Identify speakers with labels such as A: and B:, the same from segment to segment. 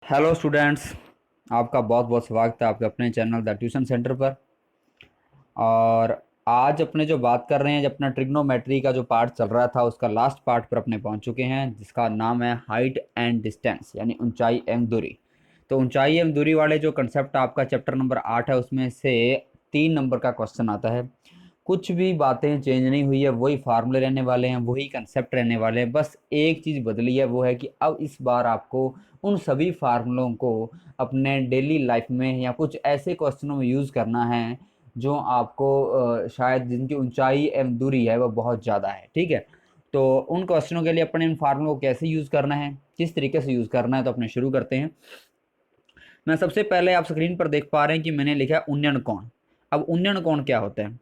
A: Hello students, आपका बहुत बहुत स्वागत है आपके अपने चैनल द ट्यूशन सेंटर पर। और आज अपने जो बात कर रहे हैं, जब अपना ट्रिग्नोमेट्री का जो पार्ट चल रहा था उसका लास्ट पार्ट पर अपने पहुंच चुके हैं, जिसका नाम है हाइट एंड डिस्टेंस, यानी ऊंचाई एवं दूरी। तो ऊंचाई एवं दूरी वाले जो कंसेप्ट आपका चैप्टर नंबर 8 है, उसमें से 3 नंबर का क्वेश्चन आता है। कुछ भी बातें चेंज नहीं हुई है, वही फार्मूले रहने वाले हैं, वही कंसेप्ट रहने वाले हैं। बस एक चीज़ बदली है, वो है कि अब इस बार आपको उन सभी फार्मूलों को अपने डेली लाइफ में या कुछ ऐसे क्वेश्चनों में यूज़ करना है जो आपको शायद जिनकी ऊंचाई एवं दूरी है वो बहुत ज़्यादा है। ठीक है, तो उन क्वेश्चनों के लिए अपने इन फार्मूलों को कैसे यूज़ करना है, किस तरीके से यूज़ करना है, तो अपने शुरू करते हैं। मैं सबसे पहले आप स्क्रीन पर देख पा रहे हैं कि मैंने लिखा है उन्नयन कोण। अब उन्नयन कोण क्या होता है?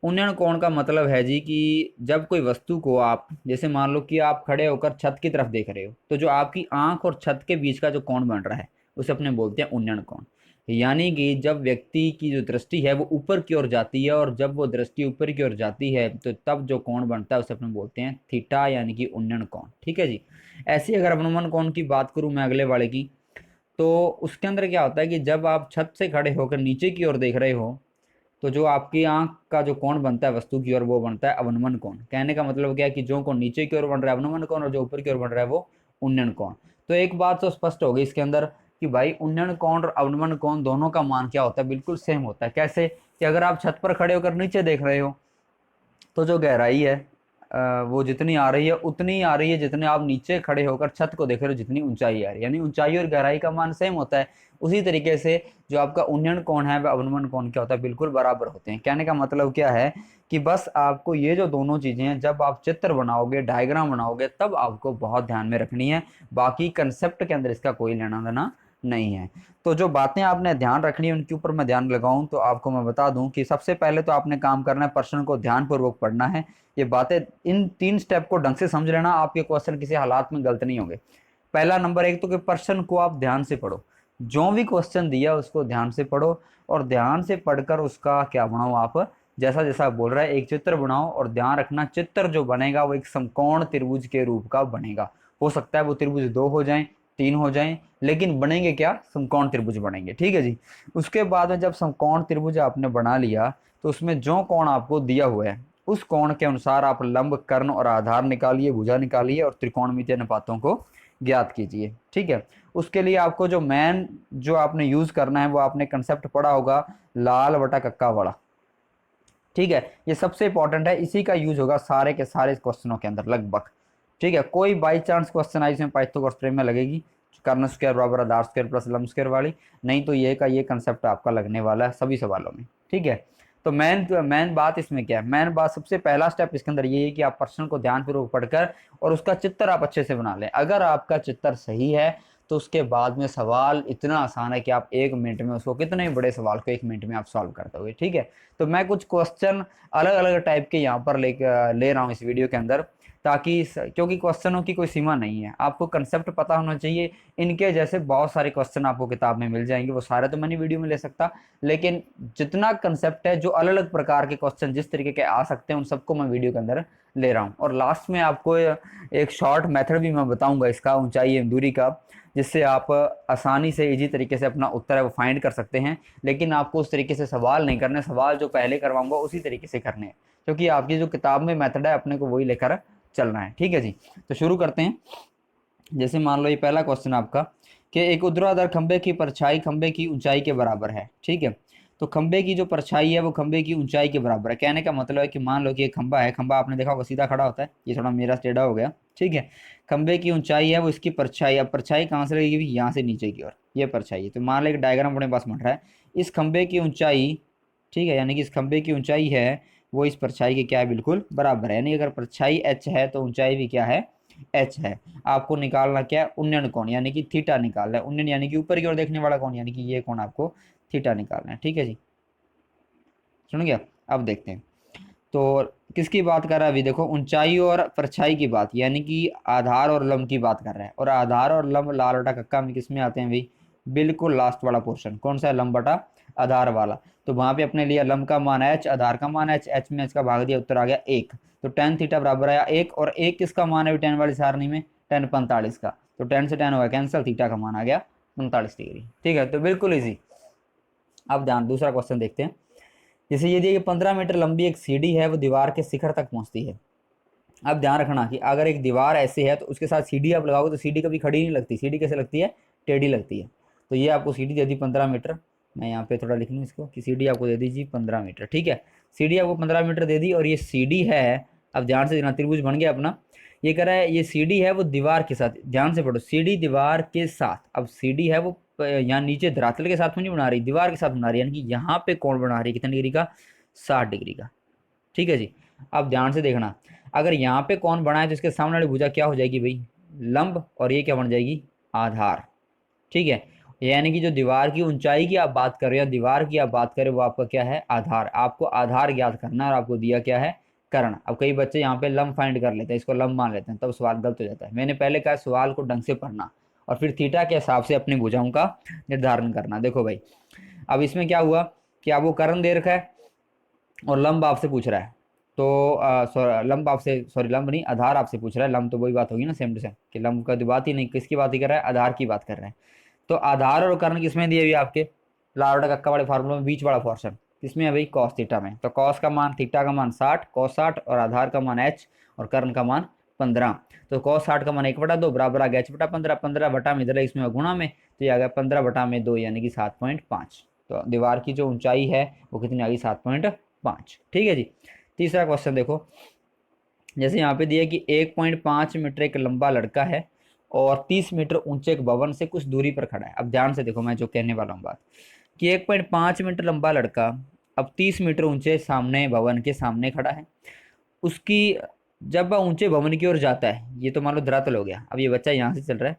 A: उन्नयन कोण का मतलब है जी कि जब कोई वस्तु को आप, जैसे मान लो कि आप खड़े होकर छत की तरफ देख रहे हो, तो जो आपकी आंख और छत के बीच का जो कोण बन रहा है उसे अपने बोलते हैं उन्नयन कोण। यानी कि जब व्यक्ति की जो दृष्टि है वो ऊपर की ओर जाती है, और जब वो दृष्टि ऊपर की ओर जाती है तो तब जो कोण बनता है उसे अपने बोलते हैं थीटा, यानी कि उन्नयन कोण। ठीक है जी। ऐसे अगर अवनमन कोण की बात करूं मैं अगले वाले की, तो उसके अंदर क्या होता है कि जब आप छत से खड़े होकर नीचे की ओर देख रहे हो, तो जो आपकी आंख का जो कोण बनता है वस्तु की ओर, वो बनता है अवनमन कोण। कहने का मतलब क्या है कि जो कोण नीचे की ओर बन रहा है अवनमन कोण, और जो ऊपर की ओर बन रहा है वो उन्नयन कोण। तो एक बात तो स्पष्ट हो गई इसके अंदर कि भाई उन्नयन कोण और अवनमन कोण दोनों का मान क्या होता है, बिल्कुल सेम होता है। कैसे कि अगर आप छत पर खड़े होकर नीचे देख रहे हो, तो जो गहराई है वो जितनी आ रही है उतनी ही आ रही है जितने आप नीचे खड़े होकर छत को देख रहे हो, जितनी ऊंचाई आ रही है, यानी ऊंचाई और गहराई का मान सेम होता है। उसी तरीके से जो आपका उन्नयन कोण है वह अवनमन कोण क्या होता है, बिल्कुल बराबर होते हैं। कहने का मतलब क्या है कि बस आपको ये जो दोनों चीजें हैं, जब आप चित्र बनाओगे, डायग्राम बनाओगे, तब आपको बहुत ध्यान में रखनी है। बाकी कंसेप्ट के अंदर इसका कोई लेना देना नहीं है। तो जो बातें आपने ध्यान रखनी है उनके ऊपर मैं ध्यान लगाऊं तो आपको मैं बता दूं कि सबसे पहले तो आपने काम करना है, प्रश्न को ध्यानपूर्वक पढ़ना है। ये बातें, इन 3 स्टेप को ढंग से समझ लेना, आपके क्वेश्चन किसी हालात में गलत नहीं होंगे। पहला नंबर एक तो कि प्रश्न को आप ध्यान से पढ़ो, जो भी क्वेश्चन दिया उसको ध्यान से पढ़ो, और ध्यान से पढ़कर उसका क्या बनाओ आप, जैसा जैसा बोल रहा है एक चित्र बनाओ। और ध्यान रखना, चित्र जो बनेगा वो एक समकोण त्रिभुज के रूप का बनेगा। हो सकता है वो त्रिभुज 2 हो जाएं, 3 हो जाएं, लेकिन बनेंगे क्या, समकोण त्रिभुज बनेंगे। ठीक है जी। उसके बाद में जब समकोण त्रिभुज आपने बना लिया, तो उसमें जो कोण आपको दिया हुआ है उस कोण के अनुसार आप लंब, कर्ण और आधार निकालिए, भुजा निकालिए, और त्रिकोणमितीय अनुपातों को ज्ञात कीजिए। ठीक है। उसके लिए आपको जो मेन जो आपने यूज करना है, वो आपने कंसेप्ट पढ़ा होगा, लाल बटा कक्का वाला। ठीक है, ये सबसे इंपॉर्टेंट है, इसी का यूज होगा सारे के सारे क्वेश्चनों के अंदर लगभग। ठीक है, कोई बाई चांस क्वेश्चन आई इसमें पाइथागोरस प्रमेय में लगेगी, कर्ण स्क्वायर बराबर आधार स्क्वायर प्लस लंब स्क्वायर वाली, नहीं तो ये का ये कंसेप्ट आपका लगने वाला है सभी सवालों में। ठीक है। तो मेन बात इसमें क्या है, मेन बात सबसे पहला स्टेप इसके अंदर ये है कि आप प्रश्न को ध्यानपूर्वक पढ़कर और उसका चित्र आप अच्छे से बना लें। अगर आपका चित्र सही है तो उसके बाद में सवाल इतना आसान है कि आप 1 मिनट में उसको, कितने बड़े सवाल को 1 मिनट में आप सॉल्व कर दोगे। ठीक है। तो मैं कुछ क्वेश्चन अलग अलग टाइप के यहाँ पर ले रहा हूँ इस वीडियो के अंदर, ताकि क्योंकि क्वेश्चनों की कोई सीमा नहीं है, आपको कंसेप्ट पता होना चाहिए। इनके जैसे बहुत सारे क्वेश्चन आपको किताब में मिल जाएंगे, वो सारे तो मैं नहीं वीडियो में ले सकता, लेकिन जितना कंसेप्ट है, जो अलग अलग प्रकार के क्वेश्चन जिस तरीके के आ सकते हैं, उन सबको मैं वीडियो के अंदर ले रहा हूँ। और लास्ट में आपको एक शॉर्ट मेथड भी मैं बताऊंगा इसका, ऊंचाई एवं दूरी का, जिससे आप आसानी से इजी तरीके से अपना उत्तर है वो फाइंड कर सकते हैं। लेकिन आपको उस तरीके से सवाल नहीं करने, सवाल जो पहले करवाऊंगा उसी तरीके से करने हैं, क्योंकि आपकी जो किताब में मेथड है अपने को वही लेकर चलना है। ठीक है जी। तो शुरू करते हैं। जैसे मान लो ये पहला क्वेश्चन आपका, कि एक ऊर्ध्वाधर खंबे की परछाई खंबे की ऊंचाई के बराबर है। ठीक है। तो खंबे की जो परछाई है वो खंबे की ऊंचाई के बराबर है। कहने का मतलब है कि मान लो कि एक खंबा है, खंबा आपने देखा होगा सीधा खड़ा होता है, ये थोड़ा मेरा टेढ़ा हो गया। ठीक है। खंबे की ऊंचाई है वो इसकी परछाई, अब परछाई कहाँ से लगेगी, यहाँ से नीचे की ओर, ये परछाई है। तो मान लो एक डायग्राम अपने पास बन रहा है, इस खंबे की ऊंचाई, ठीक है, यानी कि इस खंबे की ऊंचाई है वो इस परछाई के क्या है, बिल्कुल बराबर है। यानी अगर परछाई एच है तो ऊंचाई भी क्या है, एच है। आपको निकालना क्या है, उन्नयन कोण, यानी कि थीटा निकालना है। उन्नयन यानी कि ऊपर की ओर देखने वाला कोण, यानी कि ये कोण आपको थीटा निकालना है। ठीक है जी। सुन गया। अब देखते हैं तो किसकी बात कर रहा है, अभी देखो ऊंचाई और परछाई की बात, यानी कि आधार और लंब की बात कर रहा है। और आधार और लंब लाल बटा कक्का में किस में आते हैं भाई, बिल्कुल लास्ट वाला पोर्शन कौन सा है, लंब बटा आधार वाला। तो वहां पे अपने लिया लंब का मान एच, आधार का मान एच, एच में एच का भाग दिया, उत्तर आ गया 1। तो टेन थीटा बराबर आया 1, और 1 किसका मान है टेन वाली सारणी में, टेन 45 का। तो टेन से टेन हुआ कैंसिल, थीटा का मान आ गया 39 डिग्री। ठीक है, तो बिल्कुल इजी। अब ध्यान, दूसरा क्वेश्चन देखते हैं। जैसे ये दिया कि 15 मीटर लंबी एक सीढ़ी है, वो दीवार के शिखर तक पहुंचती है। अब ध्यान रखना कि अगर एक दीवार ऐसे है तो उसके साथ सीढ़ी आप लगाओगे तो सीढ़ी कभी खड़ी नहीं लगती, सीढ़ी कैसे लगती है, टेढ़ी लगती है। तो ये आपको सीढ़ी दे दी 15 मीटर। मैं यहाँ पे थोड़ा लिख लूँ इसको कि सीढ़ी आपको दे दीजिए 15 मीटर। ठीक है, सीढ़ी आपको 15 मीटर दे दी और ये सीढ़ी है। अब ध्यान से देखना, त्रिभुज बन गया अपना। ये कह रहा है ये सीढ़ी है वो दीवार के साथ, ध्यान से पढ़ो, सीढ़ी दीवार के साथ। अब सीढ़ी है वो यहाँ नीचे धरातल के साथ में नहीं बना रही, दीवार के साथ बना रही है, यानी कि यहाँ पे कोण बना रही है कितने डिग्री का, 60 डिग्री का। ठीक है जी। अब ध्यान से देखना, अगर यहाँ पे कौन बना है तो इसके सामने वाली भुजा क्या हो जाएगी भाई, लंब, और ये क्या बन जाएगी, आधार। ठीक है, यानी कि जो दीवार की ऊंचाई की आप बात कर रहे हो, दीवार की आप बात कर रहे हो, वो आपका क्या है, आधार। आपको आधार ज्ञात करना है और आपको दिया क्या है, कर्ण। अब कई बच्चे यहाँ पे लंब फाइंड कर लेते हैं, इसको लंब मान लेते हैं, तब सवाल गलत हो जाता है। मैंने पहले कहा सवाल को ढंग से पढ़ना और फिर थीटा के हिसाब से अपनी भुजाओं का निर्धारण करना। देखो भाई, अब इसमें क्या हुआ कि आपको कर्ण दे रखा है और लंब आपसे पूछ रहा है। तो लंब आपसे, सॉरी लंब नहीं, आधार आपसे पूछ रहा है। लंब तो वही बात होगी ना, सेम टू सेम, कि लंब का तो बात ही नहीं, किसकी बात ही कर रहा है, आधार की बात कर रहे हैं। तो आधार और कर्ण किसमें दिए हुए आपके, लार्डा कक्का वाले फार्मूला में बीच वाला पोर्शन किसमें है भाई, कॉस थीटा में। तो कॉस का मान, थीटा का मान 60, कॉस 60, और आधार का मान h, और कर्ण का मान 15। तो कॉस 60 का मान 1/2 बराबर आ गया h/15, 15 बटा में इधर इसमें गुणा में, तो ये आ गया 15/2 यानी कि 7.5। तो दीवार की जो ऊंचाई है वो कितनी आ गई, 7.5। ठीक है जी। तीसरा क्वेश्चन देखो, जैसे यहाँ पे दिया कि 1.5 मीटर एक लंबा लड़का है और 30 मीटर ऊंचे एक भवन से कुछ दूरी पर खड़ा है। अब ध्यान से देखो, मैं जो कहने वाला हूँ बात, कि 1.5 मीटर लंबा लड़का अब 30 मीटर ऊंचे सामने भवन के सामने खड़ा है। उसकी, जब वह ऊंचे भवन की ओर जाता है, ये तो मान लो धरातल हो गया, अब ये बच्चा यहाँ से चल रहा है,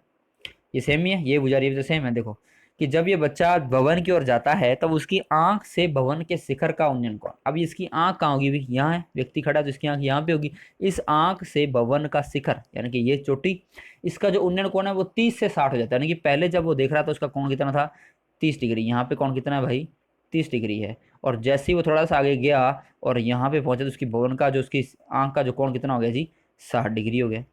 A: ये सेम ही है, ये भुजा रही है, सेम है। देखो कि जब ये बच्चा भवन की ओर जाता है तब उसकी आंख से भवन के शिखर का उन्नयन कोण, अब इसकी आंख कहाँ होगी भाई, यहाँ है, व्यक्ति खड़ा है तो इसकी आंख यहाँ पे होगी। इस आंख से भवन का शिखर यानी कि ये चोटी, इसका जो उन्नयन कोण है वो 30 से 60 हो जाता है। यानी कि पहले जब वो देख रहा था उसका कोण कितना था, 30 डिग्री। यहाँ पे कोण कितना है भाई, 30 डिग्री है। और जैसे ही वो थोड़ा सा आगे गया और यहाँ पे पहुंचा तो उसकी भवन का जो, उसकी आंख का जो कोण कितना हो गया जी, 60 डिग्री हो गया।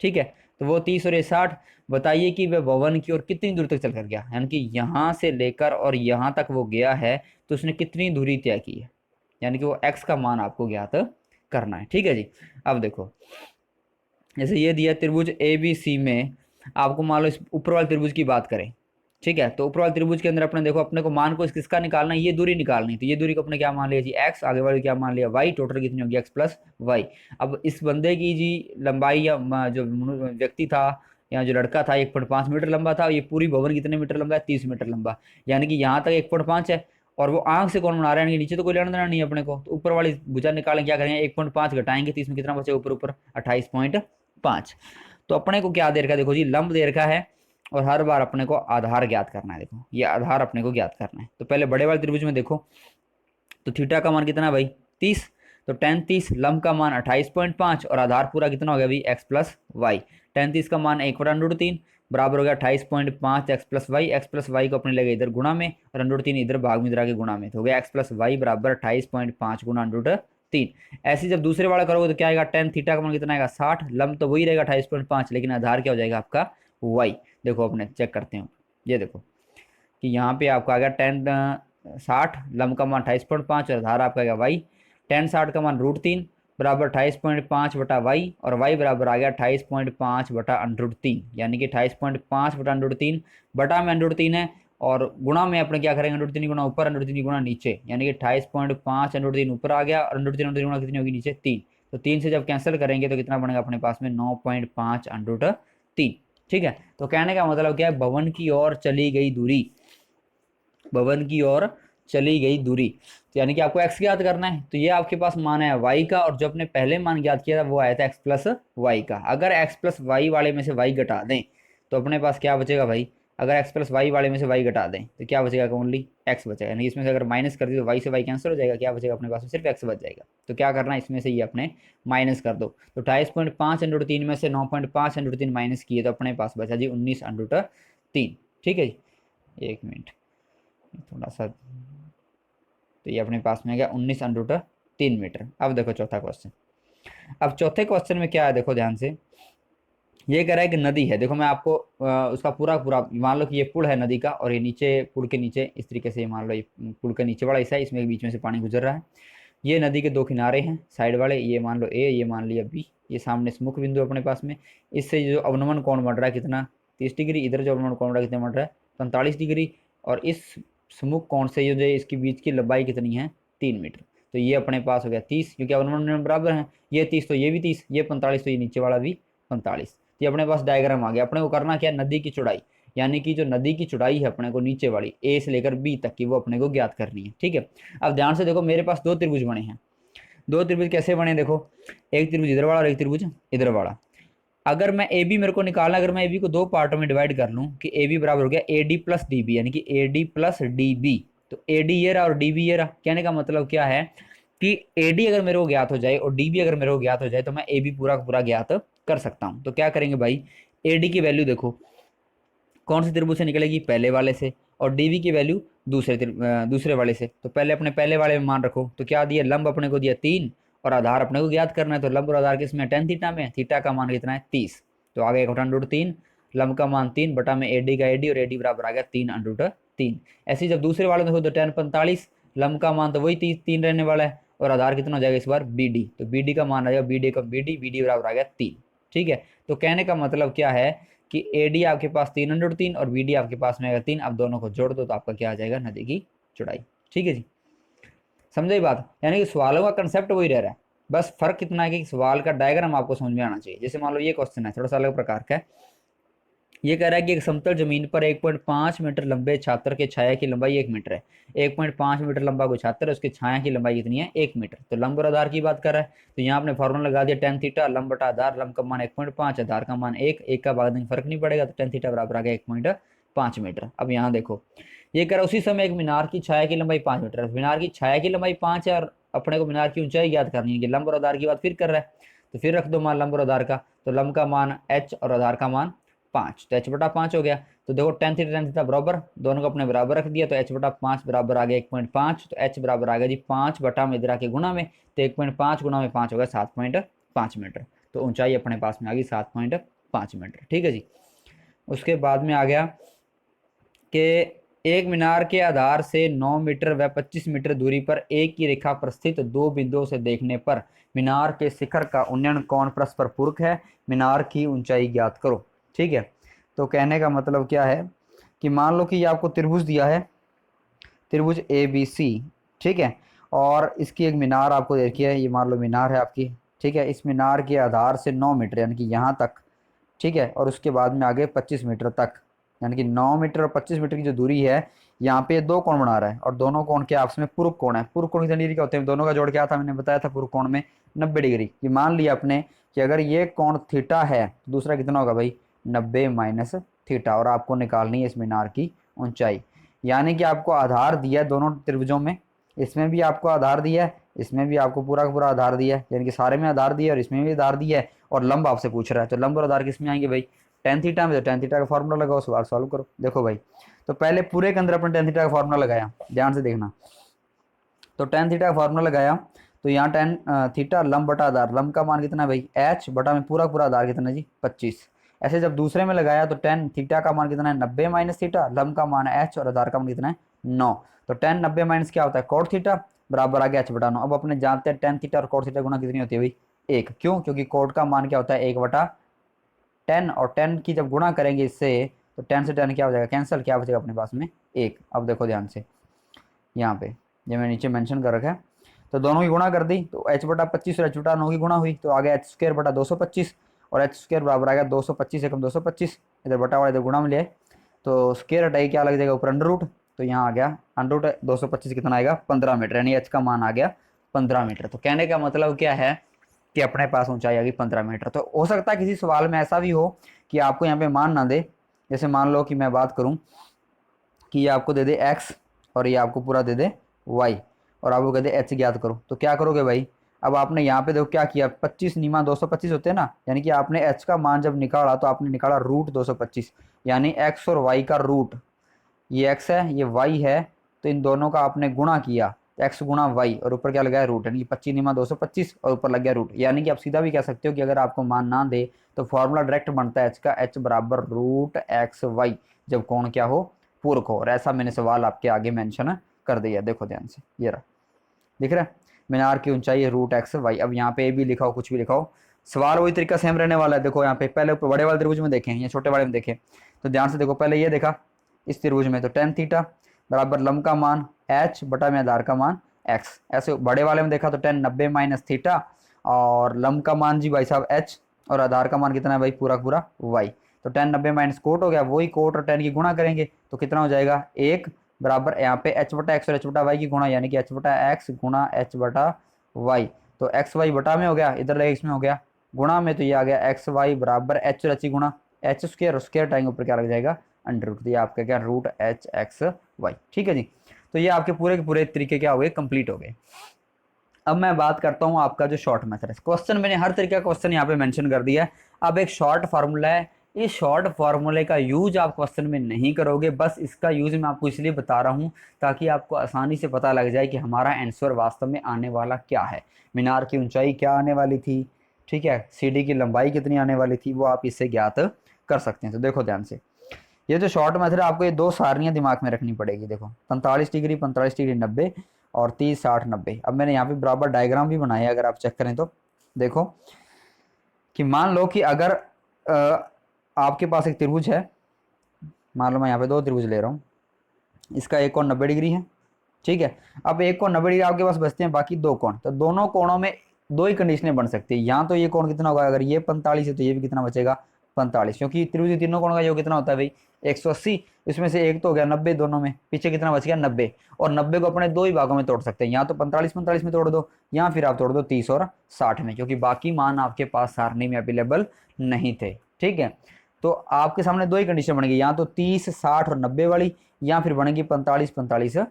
A: ठीक है, तो वो 30 और ये 60। बताइए कि वह भवन की ओर कितनी दूर तक चलकर गया, यानी कि यहाँ से लेकर और यहाँ तक वो गया है, तो उसने कितनी दूरी तय की है, यानी कि वो x का मान आपको ज्ञात करना है। ठीक है जी। अब देखो, जैसे ये दिया त्रिभुज ए बी सी में, आपको मान लो इस ऊपर वाले त्रिभुज की बात करें। ठीक है, तो ऊपर वाले त्रिभुज के अंदर अपने देखो, अपने को मान को किसका निकालना है, ये दूरी निकालनी है। तो ये दूरी को अपने क्या मान लिया जी, x, आगे वाली क्या मान लिया y, टोटल कितनी होगी x+y। अब इस बंदे की जी लंबाई, या जो व्यक्ति था या जो लड़का था 1.5 मीटर लंबा था, ये पूरी भवन कितने मीटर लंबा है, 30 मीटर लंबा। यानी कि यहाँ तक 1.5 है, और वो आंख से कौन बना रहा है, यानी कि नीचे तो कोई लेना देना नहीं है अपने को। तो ऊपर वाली भुजा निकालें, क्या करेंगे, 1.5 घटाएंगे, 30 में कितना बचे ऊपर ऊपर, 28.5। तो अपने को क्या दे रखा है, देखो जी लंब दे रखा है और हर बार अपने को आधार ज्ञात करना है। देखो ये आधार अपने को ज्ञात करना है। तो पहले बड़े वाले त्रिभुज में देखो, तो थीटा का मान कितना भाई, 30, तो tan 30, लंब का मान 28.5 और आधार पूरा कितना हो गया भाई, x+y। tan 30 का मान 1/√3 बराबर हो गया 28.5 x+y। x+y को अपने लगे इधर गुणा में और √3 इधर भाग में इधर आके गुणा में, तो हो गया x+y बराबर 28.5 गुणा √3। ऐसे जब दूसरे वाला करोगे तो क्या आएगा, tan थीटा का मान कितना आएगा, 60, लंब तो वही रहेगा 28.5, लेकिन आधार क्या हो जाएगा आपका, y। देखो अपने चेक करते हैं, ये देखो कि यहाँ पे आपका आ गया tan 60, लंब का मान 28.5 और आधार आपका आ गया वाई। tan 60 का मान √3 बराबर 28.5 बटा वाई, और वाई बराबर आ गया 28.5 बटा √3, यानी कि 28.5 बटा √3, बटा में √3 है और गुणा में अपने क्या करेंगे, √3 गुणा ऊपर, √3 गुणा नीचे, यानी कि 28.5 √3 ऊपर आ गया और √3 गुणा कितनी होगी नीचे, 3। तो 3 से जब कैंसिल करेंगे तो कितना बनेगा अपने पास में, 9.5 √3। ठीक है, तो कहने का मतलब क्या है, भवन की ओर चली गई दूरी, भवन की ओर चली गई दूरी, तो यानी कि आपको x ज्ञात करना है। तो ये आपके पास मान है y का, और जो अपने पहले मान ज्ञात किया था वो आया था x+y का। अगर x+y वाले में से y घटा दें तो अपने पास क्या बचेगा भाई, अगर x+y वाले में से y घटा दें तो क्या बचेगा, ओनली x बचेगा। यानी इसमें से अगर माइनस कर दी तो y से y कैंसिल हो जाएगा, क्या बचेगा अपने पास में, सिर्फ x बच जाएगा। तो क्या करना है, इसमें से ये अपने माइनस कर दो। तो 28.5 √3 में से 9.5 √3 माइनस किए तो अपने पास बचा जी 19 √3। ठीक है जी, एक मिनट थोड़ा सा, तो ये अपने पास में आ गया 19 √3 मीटर। अब देखो चौथा क्वेश्चन। अब चौथे क्वेश्चन में क्या है, देखो ध्यान से, ये कह रहा है कि नदी है, देखो मैं आपको उसका पूरा पूरा मान लो कि ये पुल है नदी का, और ये नीचे पुल के नीचे इस तरीके से, ये मान लो ये पुल के नीचे वाला हिस्सा है, इसमें बीच में से पानी गुजर रहा है। ये नदी के दो किनारे हैं साइड वाले, ये मान लो ए, ये मान लिया बी, ये सामने से मुख्य बिंदु अपने पास में। इससे जो अवनमन कोण बन रहा है कितना, 30 डिग्री, इधर जो अवनमन कोण बन रहा है कितना बन रहा है, 45 डिग्री। और इस सुमुख कोण से ये जो इसकी बीच की लंबाई कितनी है, 3 मीटर। तो ये अपने पास हो गया 30, क्योंकि अवनमन बराबर है, ये 30 तो ये भी 30, ये 45 तो ये नीचे वाला भी 45। ये अपने पास डायग्राम आ गया। अपने को करना क्या, नदी की चौड़ाई, यानी कि जो नदी की चौड़ाई है अपने को नीचे वाली ए से लेकर बी तक की, वो अपने को ज्ञात करनी है। ठीक है, अब ध्यान से देखो, मेरे पास दो त्रिभुज बने हैं। दो त्रिभुज कैसे बने, देखो एक त्रिभुज इधर वाला और एक त्रिभुज इधर वाला। अगर मैं ए बी मेरे को निकालना, अगर मैं ए बी को दो पार्टों में डिवाइड कर लूँ कि ए बी बराबर हो गया A D plus D B, यानी कि A D plus D B. तो ए डी ये रहा और डी बी ये रहा। कहने का मतलब क्या है कि ए डी अगर मेरे को ज्ञात हो जाए और डी बी अगर मेरे को ज्ञात हो जाए, तो मैं ए बी पूरा पूरा ज्ञात कर सकता हूँ। तो क्या करेंगे भाई, ए डी की वैल्यू देखो कौन से त्रिभुज से निकलेगी, पहले वाले से, और डीवी की वैल्यू दूसरे वाले से। तो पहले अपने पहले वाले में मान रखो, तो क्या दिया, लंब अपने को दिया 3 और आधार अपने को ज्ञात करना है। तो लंब और आधार किसमें, tan थीटा में, थीटा का मान कितना है 30। तो आ गया 1/3, लंब का मान 3 बटा में एडी का एडी, और एडी बराबर आ गया 3/3। ऐसे ही जब दूसरे वाले देखो तो tan 45, लंब का मान तो वही 3 रहने वाला है, और आधार कितना हो जाएगा इस बार बी डी। तो बी डी का मान आ जाएगा बी डी का बी डी बराबर आ गया 3। ठीक है, तो कहने का मतलब क्या है कि ए डी आपके पास 3/3 और बी डी आपके पास में आएगा 3। आप दोनों को जोड़ दो तो आपका क्या आ जाएगा, नदी की चौड़ाई। ठीक है जी, समझे बात, यानी कि सवालों का कंसेप्ट वही रह रहा है, बस फर्क कितना है कि सवाल का डायग्राम आपको समझ में आना चाहिए। जैसे मान लो ये क्वेश्चन है थोड़ा सा अलग प्रकार का है। ये कह रहा है कि एक समतल जमीन पर 1.5 मीटर लंबे छात्र के छाया की लंबाई 1 मीटर है। 1.5 मीटर लंबा कोई छात्र है, उसकी छाया की लंबाई कितनी है, 1 मीटर। तो लंब और आधार की बात कर रहा है, तो यहाँ आपने फॉर्मूला लगा दिया tan थीटा, लंब बटा आधार, लंब का मान 1.5, आधार का मान 1, एक का बाद में फर्क नहीं पड़ेगा, तो tan थीटा बराबर आ गया 1.5 मीटर। अब यहाँ देखो, ये कह रहा है उसी समय एक मीनार की छाया की लंबाई 5 मीटर है। मीनार की छाया की लंबाई 5 है और अपने को मीनार की ऊंचाई याद करनी है। लंब और आधार की बात फिर कर रहा है, तो फिर रख दो मान लंब और आधार का। तो लंब का मान h और आधार का मान 5, तो h/5 हो गया। तो देखो tan थीटा बराबर, दोनों को अपने बराबर रख दिया, तो h/5 बराबर आ गया 1.5। तो h बराबर आ गया जी 5 बटा में इधर आके गुणा में, तो 1.5 गुणा में 5 हो गया 7.5 मीटर। तो ऊंचाई अपने पास में आ गई 7.5 मीटर। ठीक है जी, उसके बाद में आ गया कि एक मीनार के आधार से 9 मीटर व 25 मीटर दूरी पर एक ही रेखा पर स्थित दो बिंदुओं से देखने पर मीनार के शिखर का उन्नयन कोण परस्पर पूरक है, मीनार की ऊंचाई ज्ञात करो। ठीक है, तो कहने का मतलब क्या है कि मान लो कि ये आपको त्रिभुज दिया है, त्रिभुज ए बी सी। ठीक है, और इसकी एक मीनार आपको देखी है, ये मान लो मीनार है आपकी। ठीक है, इस मीनार के आधार से 9 मीटर यानी कि यहाँ तक, ठीक है, और उसके बाद में आगे 25 मीटर तक, यानी कि 9 मीटर और 25 मीटर की जो दूरी है, यहाँ पे दो कोण बना रहा है, और दोनों कोण के आपस में पूरक कोण है। पूरक कोण कितनी डिग्री का होते हैं, दोनों का जोड़ क्या था मैंने बताया था, पूरक कोण में 90 डिग्री। कि मान लिया आपने कि अगर ये कोण थीटा है तो दूसरा कितना होगा भाई, 90 माइनस थीटा, और आपको निकालनी है इस मीनार की ऊंचाई। यानी कि आपको आधार दिया है दोनों त्रिभुजों में, इसमें भी आपको आधार दिया है, इसमें भी आपको पूरा का पूरा आधार दिया है, यानी कि सारे में आधार दिया है और इसमें भी आधार दिया है, और लंब आपसे पूछ रहा है। तो लंब और आधार किस में आएंगे भाई, tan थीटा में। तो tan थीटा का फॉर्मूला लगाओ, सवाल सॉल्व करो। देखो भाई, तो पहले पूरे के अंदर अपने tan थीटा का फॉर्मूला लगाया, ध्यान से देखना। तो tan थीटा का फॉर्मूला लगाया, तो यहाँ tan थीटा लंब बटा आधार, लंब का मान कितना है भाई, h बटा में पूरा पूरा आधार कितना है जी 25। ऐसे जब दूसरे में लगाया तो tan थीटा का मान कितना है 90 माइनस थीटा, लंब का मान h और आधार का मान कितना है 9। तो tan 90 माइनस क्या होता है cot थीटा, बराबर आ गया h/9। अब अपने जानते हैं tan थीटा और cot थीटा गुणा कितनी होती है भाई, 1। क्यों, क्योंकि cot का मान क्या होता है 1/10, और 10 की जब गुणा करेंगे इससे तो 10 से 10 क्या हो जाएगा, कैंसिल, क्या बचेगा अपने पास में 1। अब देखो ध्यान से, यहाँ पे जो मैं नीचे मेंशन कर रखा है, तो दोनों की गुणा कर दी, तो h/25 और h/9 की गुणा हुई, तो आ गया h²/225, और h² बराबर आ गया 225 एकम 225, इधर बटा वाला इधर गुणा में ले, तो स्क्वायर हटाई क्या लग जाएगा ऊपर अंडर रूट, तो यहाँ आ गया अंडर रूट 225 कितना आएगा 15 मीटर, यानी h का मान आ गया 15 मीटर। तो कहने का मतलब क्या है कि अपने पास ऊंचाई आ गई 15 मीटर। तो हो सकता है किसी सवाल में ऐसा भी हो कि आपको यहाँ पे मान ना दे, जैसे मान लो कि मैं बात करूँ कि ये आपको दे दे x और ये आपको पूरा दे दे y, और आपको कह दे h ज्ञात करो, तो क्या करोगे भाई। अब आपने यहाँ पे देखो क्या किया, 25 नीमा 225 होते हैं ना, यानी कि आपने h का मान जब निकाला तो आपने निकाला रूट 225, यानी x और y का रूट, ये x है ये y है, तो इन दोनों का आपने गुणा किया, तो एक्स गुणा वाई और ऊपर क्या लगा है रूट, यानी कि 25 निमा 225 और ऊपर लग गया रूट। यानी कि आप सीधा भी कह सकते हो कि अगर आपको मान ना दे तो फॉर्मूला डायरेक्ट बनता है एच का, एच बराबर रूट एक्स वाई जब कोण क्या हो, पूरक हो। और ऐसा मैंने सवाल आपके आगे मेंशन कर दिया, देखो ध्यान से, ये रहा, दिख रहा है, मीनार की ऊंचाई है रूट एक्स वाई। अब यहाँ पे भी लिखा हो, कुछ भी लिखा हो, सवाल वही तरीका सेम रहने वाला है। देखो यहाँ पे पहले बड़े वाले त्रिभुज में देखें या छोटे वाले में देखें, तो ध्यान से देखो, पहले ये देखा इस त्रिभुज में तो टेन थीटा बराबर लंब का मान एच बटा में आधार का मान एक्स। ऐसे बड़े वाले में देखा तो टेन 90 माइनस थीटा और लंब का मान जी भाई साहब एच और आधार का मान कितना है भाई, पूरा पूरा वाई। तो 10 90 माइनस कोट हो गया, वही कोट और 10 की गुणा करेंगे तो कितना हो जाएगा, एक बराबर यहाँ पे एच बटा एक्स और एच बटा वाई की गुणा, यानी कि एच बटा एक्स गुणा एच बटा वाई। तो एक्स वाई बटा में हो गया, इधर रहेगा इसमें हो गया गुणा में, तो ये आ गया एक्स वाई बराबर एच और एच की गुणा एच स्क्र और स्क्र टाइम ऊपर क्या लग जाएगा अंडर रूट, ये आपका क्या रूट एच एक्स वाई। ठीक है जी, तो ये आपके पूरे के पूरे तरीके क्या हो गए, कंप्लीट हो गए। अब मैं बात करता हूँ आपका जो शॉर्ट मेथड है। क्वेश्चन मैंने हर तरीके का क्वेश्चन यहाँ पे मेंशन कर दिया है। अब एक शॉर्ट फार्मूला है, इस शॉर्ट फार्मूले का यूज आप क्वेश्चन में नहीं करोगे, बस इसका यूज मैं आपको इसलिए बता रहा हूँ ताकि आपको आसानी से पता लग जाए कि हमारा आंसर वास्तव में आने वाला क्या है। मीनार की ऊंचाई क्या आने वाली थी, ठीक है, सीढ़ी की लंबाई कितनी आने वाली थी, वो आप इससे ज्ञात कर सकते हैं। तो देखो ध्यान से, ये जो शॉर्ट मेथड है आपको ये दो सारनियां दिमाग में रखनी पड़ेगी। देखो 45 डिग्री 45 डिग्री 90 और 30 60 90। अब मैंने यहाँ पे बराबर डायग्राम भी बनाया है, अगर आप चेक करें तो देखो कि मान लो कि अगर आपके पास एक त्रिभुज है, मान लो मैं यहाँ पे दो त्रिभुज ले रहा हूँ, इसका एक कोण 90 डिग्री है, ठीक है। अब एक कोण 90 डिग्री आपके पास बचते हैं, बाकी दो कोण, तो दोनों कोणों में दो ही कंडीशनें बन सकती है। यहाँ तो ये कोण कितना होगा, अगर ये 45 है तो ये भी कितना बचेगा 45, क्योंकि त्रिभुज तीनों कोण का योग कितना होता है भाई 180, इसमें से एक तो हो गया 90, दोनों में पीछे कितना बच गया 90, और 90 को अपने दो ही भागों में तोड़ सकते हैं, यहाँ तो 45 45 में तोड़ दो, या फिर आप तोड़ दो 30 और 60 में, क्योंकि बाकी मान आपके पास सारणी में अवेलेबल नहीं थे। ठीक है, तो आपके सामने दो ही कंडीशन बनेगी, या तो 30 60 और 90 वाली, या फिर बनेगी 45 45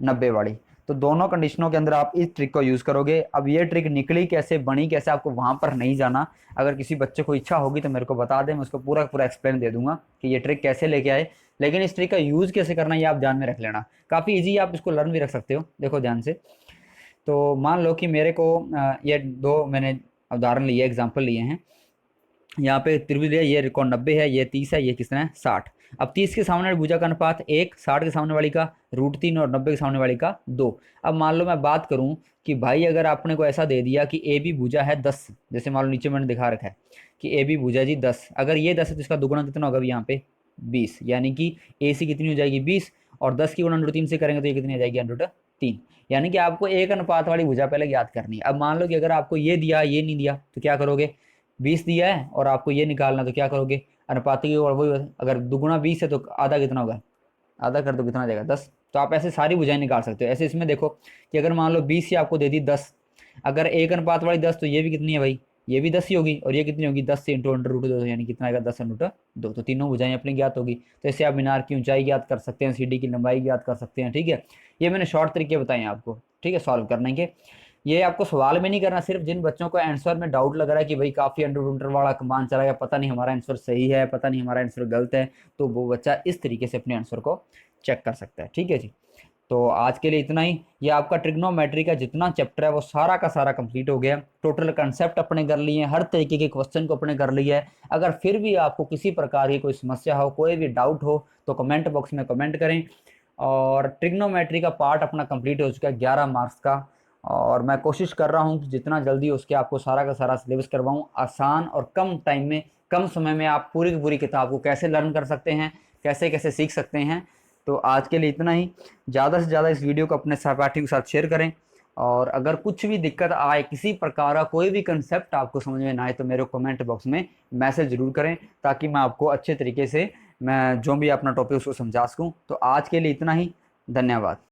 A: 90 वाली। तो दोनों कंडीशनों के अंदर आप इस ट्रिक को यूज करोगे। अब ये ट्रिक निकली कैसे, बनी कैसे, आपको वहां पर नहीं जाना। अगर किसी बच्चे को इच्छा होगी तो मेरे को बता दें, मैं उसको पूरा पूरा एक्सप्लेन दे दूंगा कि ये ट्रिक कैसे लेके आए, लेकिन इस ट्रिक का यूज कैसे करना ये आप ध्यान में रख लेना। काफी ईजी, आप इसको लर्न भी रख सकते हो। देखो ध्यान से, तो मान लो कि मेरे को ये दो मैंने उदाहरण लिए, एग्जाम्पल लिए हैं। यहाँ पे त्रिभुज है, ये कोण 90 है, ये 30 है, ये कितना है 60। अब 30 के सामने वाली भुजा का अनुपात 1, 60 के सामने वाली का √3 और 90 के सामने वाली का 2। अब मान लो मैं बात करूं कि भाई अगर आपने को ऐसा दे दिया कि ए बी भुजा है 10, जैसे मान लो नीचे मैंने दिखा रखा है कि ए बी भुजा जी 10, अगर ये 10 है तो इसका दुगुना कितना होगा यहाँ पे 20, यानी कि ए सी कितनी हो जाएगी 20, और 10 की गुणा √3 से करेंगे तो ये कितनी आ जाएगी √3। यानी कि आपको एक अनुपात वाली भुजा पहले याद करनी है। अब मान लो कि अगर आपको ये दिया ये नहीं दिया तो क्या करोगे, 20 दिया है और आपको ये निकालना तो क्या करोगे, अनुपाती की, और वही अगर दुगुना 20 है तो आधा कितना होगा, आधा कर दो कितना आ जाएगा 10। तो आप ऐसे सारी भुजाएं निकाल सकते हो। ऐसे इसमें देखो कि अगर मान लो 20 से आपको दे दी 10, अगर एक अनुपात वाली 10 तो ये भी कितनी है भाई, ये भी 10 ही होगी, और ये कितनी होगी 10 से इंटू √2, यानी कितना आएगा 10√2। तो तीनों भुजाएं अपनी ज्ञात होगी। तो इससे आप मीनार की ऊंचाई ज्ञात कर सकते हैं, सीढ़ी की लंबाई ज्ञात कर सकते हैं। ठीक है, ये मैंने शॉर्ट तरीके बताए हैं आपको, ठीक है, सॉल्व करने के। ये आपको सवाल में नहीं करना, सिर्फ जिन बच्चों को आंसर में डाउट लग रहा है कि भाई काफी अंडर वाला कमान चला गया, पता नहीं हमारा आंसर सही है, पता नहीं हमारा आंसर गलत है, तो वो बच्चा इस तरीके से अपने आंसर को चेक कर सकता है। ठीक है जी, तो आज के लिए इतना ही। ये आपका ट्रिग्नोमेट्री का जितना चैप्टर है वो सारा का सारा कंप्लीट हो गया। टोटल कंसेप्ट अपने कर लिए हैं, हर तरीके के क्वेश्चन को अपने कर लिया है। अगर फिर भी आपको किसी प्रकार की कोई समस्या हो, कोई भी डाउट हो, तो कमेंट बॉक्स में कमेंट करें। और ट्रिग्नोमेट्री का पार्ट अपना कंप्लीट हो चुका है 11 मार्क्स का, और मैं कोशिश कर रहा हूँ कि जितना जल्दी उसके आपको सारा का सारा सिलेबस करवाऊँ, आसान और कम टाइम में, कम समय में आप पूरी की पूरी किताब को कैसे लर्न कर सकते हैं, कैसे कैसे सीख सकते हैं। तो आज के लिए इतना ही। ज़्यादा से ज़्यादा इस वीडियो को अपने सहपाठियों के साथ शेयर करें, और अगर कुछ भी दिक्कत आए, किसी प्रकार का कोई भी कंसेप्ट आपको समझ में ना आए, तो मेरे कमेंट बॉक्स में मैसेज जरूर करें, ताकि मैं आपको अच्छे तरीके से मैं जो भी अपना टॉपिक उसको समझा सकूँ। तो आज के लिए इतना ही, धन्यवाद।